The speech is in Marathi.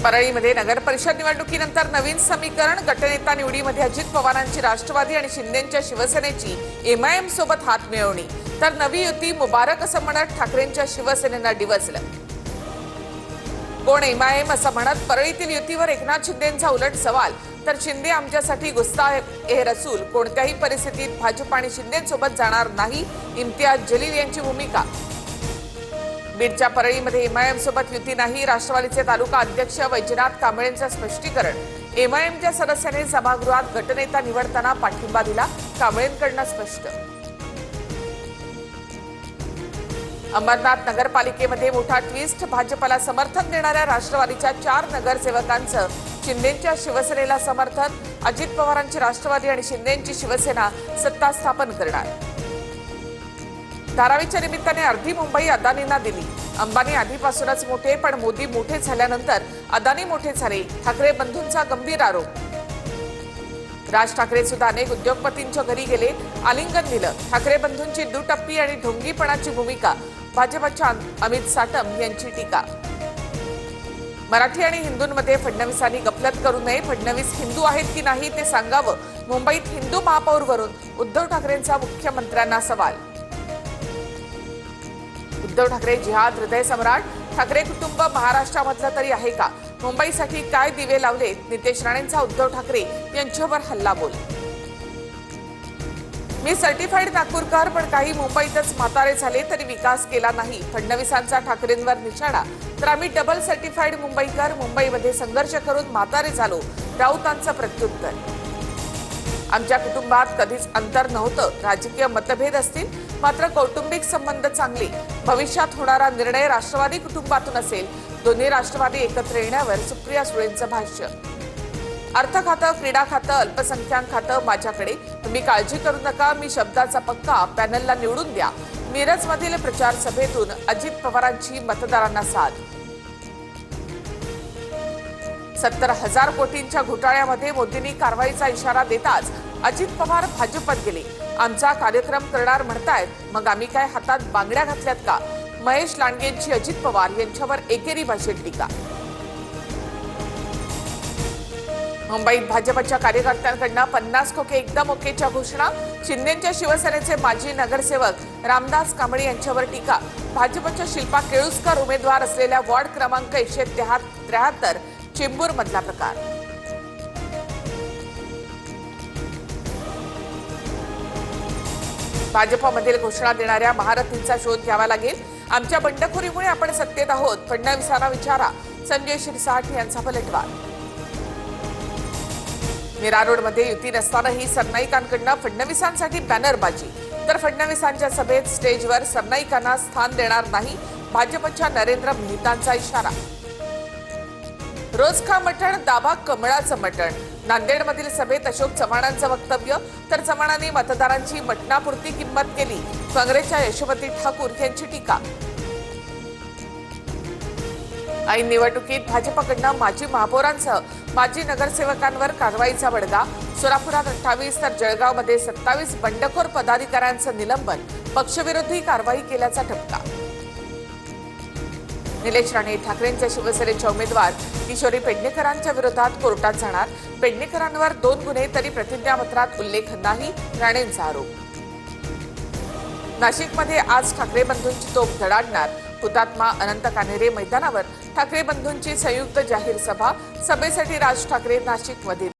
परळीमध्ये नगर परिषद निवडणुकीनंतर नवीन समीकरण, गटनेता निवडीमध्ये अजित पवारांची राष्ट्रवादी आणि शिंदेंच्या शिवसेनेची एमआयएम सोबत हात मिळवणी, तर नवी युती मुबारक असं म्हणत ठाकरेंच्या शिवसेनेनं डिवचलं. कोण एमआयएम असं म्हणत परळीतील युतीवर एकनाथ शिंदेंचा उलट सवाल, तर शिंदे आमच्यासाठी गुस्ताखे रसूल, कोणत्याही परिस्थितीत भाजप आणि शिंदेंसोबत जाणार नाही, इम्तियाज जलील यांची भूमिका. बीडच्या परळीमध्ये एमआयएम सोबत युती नाही, राष्ट्रवादीचे तालुका अध्यक्ष वैजनाथ कांबळेंचं स्पष्टीकरण. एमआयएमच्या सदस्यांनी सभागृहात गटनेता निवडताना पाठिंबा दिला, कांबळेंकडनं स्पष्ट. अंबरनाथ नगरपालिकेमध्ये मोठा ट्विस्ट, भाजपला समर्थन देणाऱ्या राष्ट्रवादीच्या 4 नगरसेवकांचं शिंदेंच्या शिवसेनेला समर्थन. अजित पवारांची राष्ट्रवादी आणि शिंदेंची शिवसेना सत्ता स्थापन करणार. धारावीच्या निमित्ताने अर्धी मुंबई अदानींना दिली. अंबानी आधीपासूनच मोठे, पण मोदी मोठे झाल्यानंतर अदानी मोठे झाले, ठाकरे बंधूंचा गंभीर आरोप. राज ठाकरे सुद्धा अनेक उद्योगपतींच्या घरी गेले, आलिंगन दिलं. ठाकरे बंधूंची दुटप्पी आणि ढोंगीपणाची भूमिका. भाजपच्या अमित साटम यांची टीका. मराठी आणि हिंदूंमध्ये फडणवीसांनी गफलत करू नये, फडणवीस हिंदू आहेत की नाही ते सांगावं. मुंबईत हिंदू महापौरवरून उद्धव ठाकरेंचा मुख्यमंत्र्यांना सवाल. उद्धव ठाकरे जिहाद हृदय सम्राट, ठाकरे कुटुंब महाराष्ट्रामधलं तरी आहे का? मुंबईसाठी काय दिवे लावले? नितेश राणेंचा उद्धव ठाकरे यांच्यावर हल्लाबोल. मी सर्टिफाईड नागपूरकर, पण काही मुंबईतच म्हातारे झाले तरी विकास केला नाही, फडणवीसांचा ठाकरेंवर निशाणा. तर आम्ही डबल सर्टिफाईड मुंबईकर, मुंबईमध्ये संघर्ष करून म्हातारे झालो, राऊतांचं प्रत्युत्तर. आमच्या कुटुंबात कधीच अंतर नव्हतं, राजकीय मतभेद असतील मात्र कौटुंबिक संबंध चांगले. भविष्यात होणारा निर्णय राष्ट्रवादी कुटुंबातून असेल. दोन्ही राष्ट्रवादी एकत्र येण्यावर सुप्रिया सुळेंचं भाष्य. अर्थ खातं, क्रीडा खातं, अल्पसंख्याक खातं माझ्याकडे, तुम्ही काळजी करू नका, मी शब्दाचा पक्का, पॅनलला निवडून द्या. मिरजमधील प्रचार सभेतून अजित पवारांची मतदारांना साथ. 70,000 कोटींच्या घोटाळ्यामध्ये मोदींनी कारवाईचा इशारा देताच अजित पवार भाजपत गेले. आमचा कार्यक्रम करणार म्हणतायत, मग आम्ही काय हातात बांगड्या घातल्यात का? महेश लांडगेंची अजित पवार यांच्यावर एकेरी भाषेत टीका. मुंबईत भाजपच्या कार्यकर्त्यांकडून 50 खोके एकदम ओकेच्या घोषणा. शिंदेंच्या शिवसेनेचे माजी नगरसेवक रामदास कांबळे यांच्यावर टीका. भाजपच्या शिल्पा केळुसकर उमेदवार असलेल्या वॉर्ड क्रमांक 173 चेंबूर मधला प्रकार. भाजपमधील घोषणा देणाऱ्या महारथींचा शोध घ्यावा लागेल. आमच्या बंडखोरीमुळे आपण सत्तेत आहोत, फडणवीसांना विचारा. संजय शिरसाट यांचा पलटवार. मीरा रोडमध्ये युती नसतानाही सरनाईकांकडून फडणवीसांसाठी बॅनरबाजी, तर फडणवीसांच्या सभेत स्टेजवर सरनाईकांना स्थान देणार नाही, भाजपच्या नरेंद्र मेहतांचा इशारा. रोज खा मटण, दाबा कमळाचं मटण. नांदेडमधील सभेत अशोक चव्हाणांचं वक्तव्य, तर चव्हाणांनी मतदारांची मटणापुरती किंमत केली. काँग्रेसच्या यशोमती ठाकूर यांची टीका. ऐन निवडणुकीत भाजपकडून माजी महापौरांसह माजी नगरसेवकांवर कारवाईचा बडगा. सोलापुरात 28 तर जळगावमध्ये 27 बंडखोर पदाधिकाऱ्यांचं निलंबन, पक्षविरोधी कारवाई केल्याचा ठपका. निलेश राणे ठाकरेंच्या शिवसेनेच्या उमेदवार किशोरी पेडणेकरांच्या विरोधात कोर्टात जाणार. पेडणेकरांवर 2 गुन्हे तरी प्रतिज्ञापत्रात उल्लेख नाही, राणेंचा आरोप. नाशिकमध्ये आज ठाकरे बंधूंची तोफ धडाडणार. हुतात्मा अनंत कान्हेरे मैदानावर ठाकरे बंधूंची संयुक्त जाहीर सभा. सभेसाठी राज ठाकरे नाशिकमध्ये.